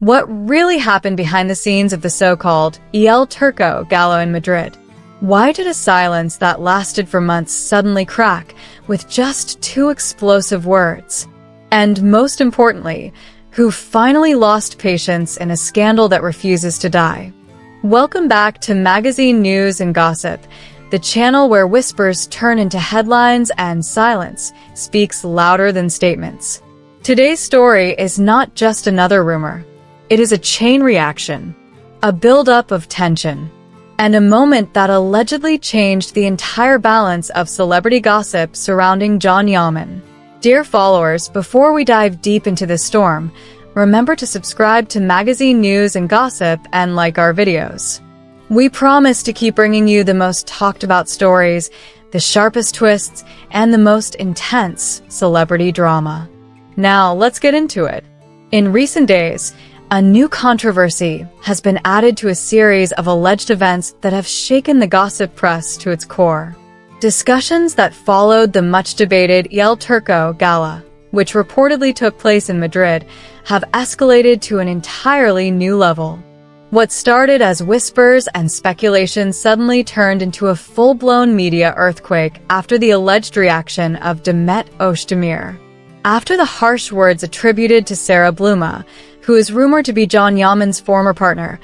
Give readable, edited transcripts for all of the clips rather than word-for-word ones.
What really happened behind the scenes of the so-called El Turco gala in Madrid? Why did a silence that lasted for months suddenly crack with just 2 explosive words? And most importantly, who finally lost patience in a scandal that refuses to die? Welcome back to Magazine News and Gossip, the channel where whispers turn into headlines and silence speaks louder than statements. Today's story is not just another rumor. It is a chain reaction, a buildup of tension, and a moment that allegedly changed the entire balance of celebrity gossip surrounding Yaman. Dear followers, before we dive deep into this storm, remember to subscribe to Magazine News and Gossip and like our videos. We promise to keep bringing you the most talked about stories, the sharpest twists, and the most intense celebrity drama. Now, let's get into it. In recent days, a new controversy has been added to a series of alleged events that have shaken the gossip press to its core. Discussions that followed the much-debated El Turco gala, which reportedly took place in Madrid, have escalated to an entirely new level. What started as whispers and speculation suddenly turned into a full-blown media earthquake after the alleged reaction of Demet Özdemir. After the harsh words attributed to Sara, who is rumored to be Yaman's former partner,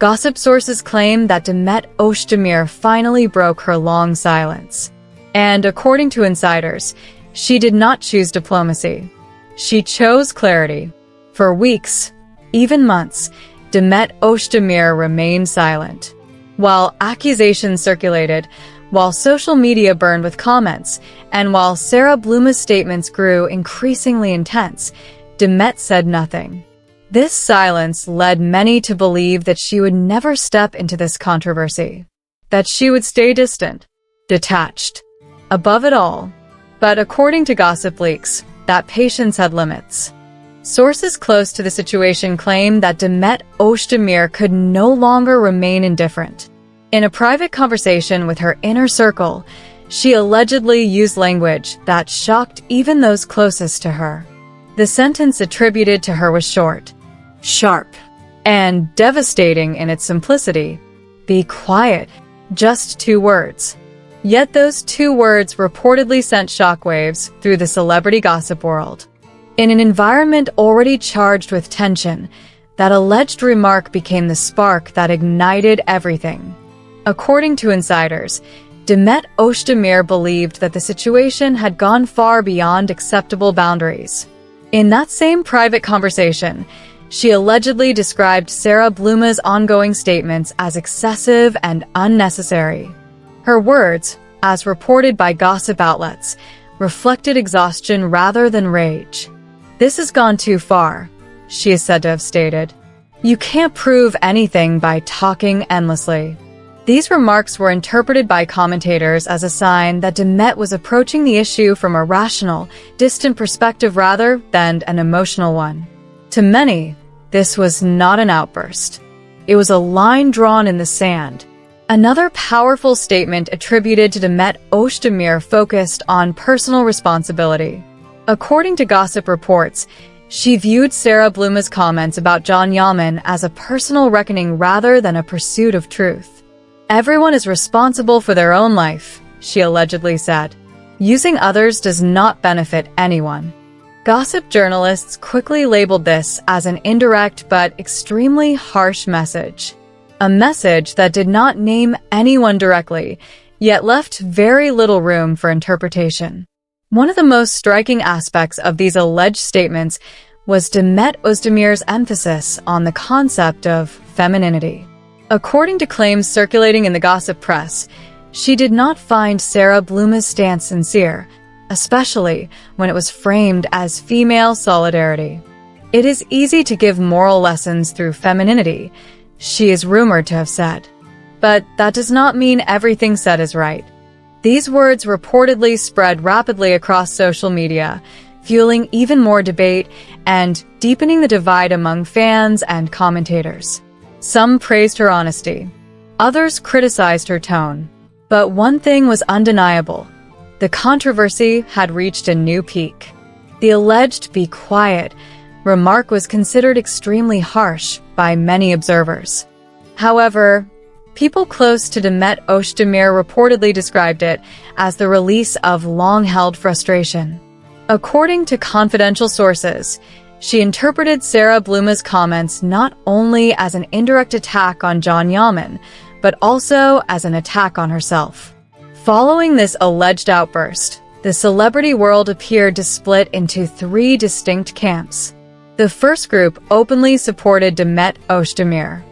gossip sources claim that Demet Özdemir finally broke her long silence. And according to insiders, she did not choose diplomacy. She chose clarity. For weeks, even months, Demet Özdemir remained silent. While accusations circulated, while social media burned with comments, and while Sara's statements grew increasingly intense, Demet said nothing. This silence led many to believe that she would never step into this controversy, that she would stay distant, detached, above it all. But according to gossip leaks, that patience had limits. Sources close to the situation claim that Demet Özdemir could no longer remain indifferent. In a private conversation with her inner circle, she allegedly used language that shocked even those closest to her. The sentence attributed to her was short, sharp, and devastating in its simplicity. Be quiet. Just 2 words. Yet those 2 words reportedly sent shockwaves through the celebrity gossip world. In an environment already charged with tension, that alleged remark became the spark that ignited everything. According to insiders, Demet Özdemir believed that the situation had gone far beyond acceptable boundaries. In that same private conversation, she allegedly described Sara's ongoing statements as excessive and unnecessary. Her words, as reported by gossip outlets, reflected exhaustion rather than rage. "This has gone too far," she is said to have stated. "You can't prove anything by talking endlessly." These remarks were interpreted by commentators as a sign that Demet was approaching the issue from a rational, distant perspective rather than an emotional one. To many, this was not an outburst. It was a line drawn in the sand. Another powerful statement attributed to Demet Özdemir focused on personal responsibility. According to gossip reports, she viewed Sara's comments about Yaman as a personal reckoning rather than a pursuit of truth. "Everyone is responsible for their own life," she allegedly said. "Using others does not benefit anyone." Gossip journalists quickly labeled this as an indirect but extremely harsh message. A message that did not name anyone directly, yet left very little room for interpretation. One of the most striking aspects of these alleged statements was Demet Özdemir's emphasis on the concept of femininity. According to claims circulating in the gossip press, she did not find Sara's stance sincere, especially when it was framed as female solidarity. "It is easy to give moral lessons through femininity," she is rumored to have said. But that does not mean everything said is right. These words reportedly spread rapidly across social media, fueling even more debate and deepening the divide among fans and commentators. Some praised her honesty. Others criticized her tone. But one thing was undeniable. The controversy had reached a new peak. The alleged "be quiet" remark was considered extremely harsh by many observers. However, people close to Demet Özdemir reportedly described it as the release of long-held frustration. According to confidential sources, she interpreted Sara Bluma's comments not only as an indirect attack on Yaman, but also as an attack on herself. Following this alleged outburst, the celebrity world appeared to split into three distinct camps. The first group openly supported Demet Özdemir.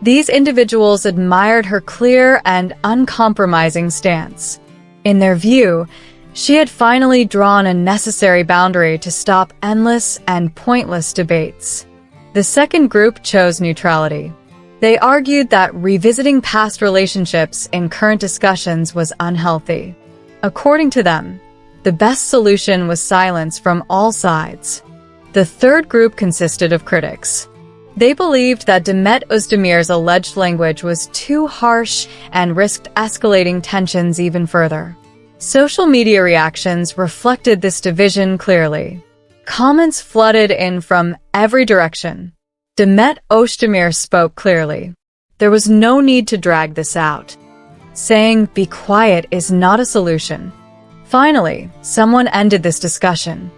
These individuals admired her clear and uncompromising stance. In their view, she had finally drawn a necessary boundary to stop endless and pointless debates. The second group chose neutrality. They argued that revisiting past relationships in current discussions was unhealthy. According to them, the best solution was silence from all sides. The third group consisted of critics. They believed that Demet Özdemir's alleged language was too harsh and risked escalating tensions even further. Social media reactions reflected this division clearly. Comments flooded in from every direction. Demet Özdemir spoke clearly. There was no need to drag this out. Saying, "Be quiet" is not a solution. Finally, someone ended this discussion.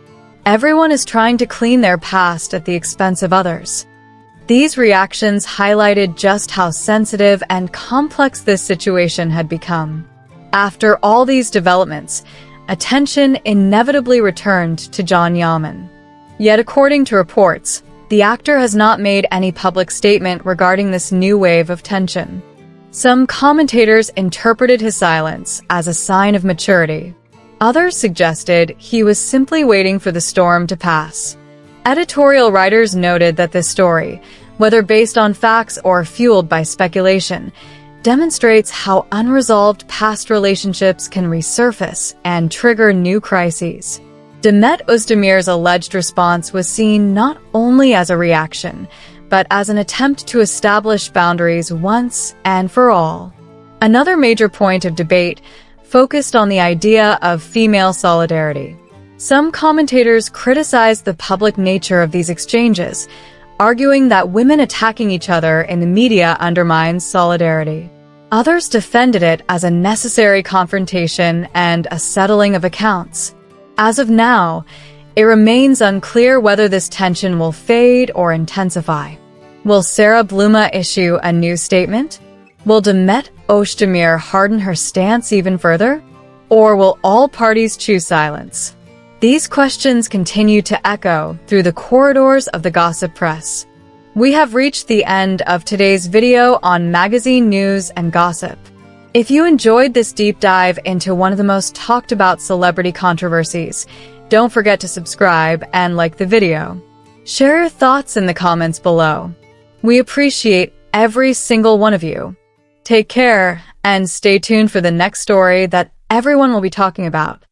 Everyone is trying to clean their past at the expense of others. These reactions highlighted just how sensitive and complex this situation had become. After all these developments, attention inevitably returned to Yaman. Yet according to reports, the actor has not made any public statement regarding this new wave of tension. Some commentators interpreted his silence as a sign of maturity. Others suggested he was simply waiting for the storm to pass. Editorial writers noted that this story, whether based on facts or fueled by speculation, demonstrates how unresolved past relationships can resurface and trigger new crises. Demet Özdemir's alleged response was seen not only as a reaction, but as an attempt to establish boundaries once and for all. Another major point of debate focused on the idea of female solidarity. Some commentators criticized the public nature of these exchanges, arguing that women attacking each other in the media undermines solidarity. Others defended it as a necessary confrontation and a settling of accounts. As of now, it remains unclear whether this tension will fade or intensify. Will Sara Bluma issue a new statement? Will Demet Özdemir harden her stance even further? Or will all parties choose silence? These questions continue to echo through the corridors of the gossip press. We have reached the end of today's video on magazine news and gossip. If you enjoyed this deep dive into one of the most talked about celebrity controversies, don't forget to subscribe and like the video. Share your thoughts in the comments below. We appreciate every single one of you. Take care and stay tuned for the next story that everyone will be talking about.